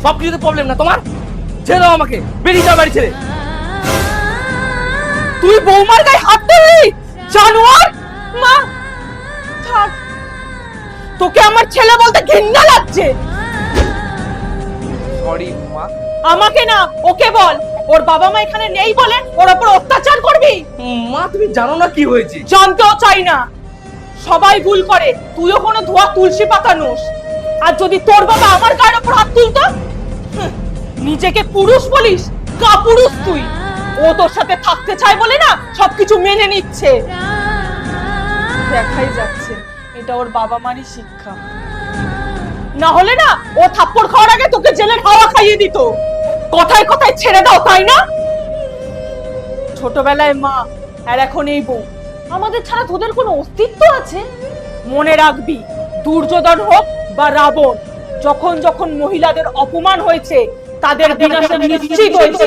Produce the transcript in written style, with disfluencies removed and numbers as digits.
সবকিছুতে প্রবলেম না তোমার? ছেড়ে দাও আমাকে, বেরিয়ে যাও বাড়ি ছেড়ে। তুই বৌমার গায়ে হাত তুললি, জানোয়ার! মা থাক, তোকে আমার ছেলে বলতে ঘৃণা লাগছে। সরি মা। আমাকে না, ওকে বল। ওর বাবা মা এখানে নেই বলে ওর উপর অত্যাচার করবি? মা তুমি জানো না কি হয়েছে। জানতেও চাই না। সবাই ভুল করে, তুইও কোনো ধোয়া তুলসী পাতা নোস। আর যদি তোর বাবা আমার গায়ের উপর হাত তুলতো, নিজেকে পুরুষ বলিস? কাপুরুষ তুই। ও তোর সাথে থাকতে চায় বলে না সবকিছু মেনে নিচ্ছে। দেখাই যাচ্ছে এটা ওর বাবা মারই শিক্ষা। না হলে না ও থাপ্পড় খাওয়ার আগে তোকে জেলের হাওয়া খাইয়ে দিত। কথায় কথায় ছেড়ে দাও, তাই না? ছোটবেলায় মা, আর এখন এই বউ। আমাদের ছাড়া তোদের কোনো অস্তিত্ব আছে? মনে রাখবি, দুর্যোধন হোক বা রাবণ, যখন যখন মহিলাদের অপমান হয়েছে তাদের বিনাশ নিশ্চিত হয়েছে।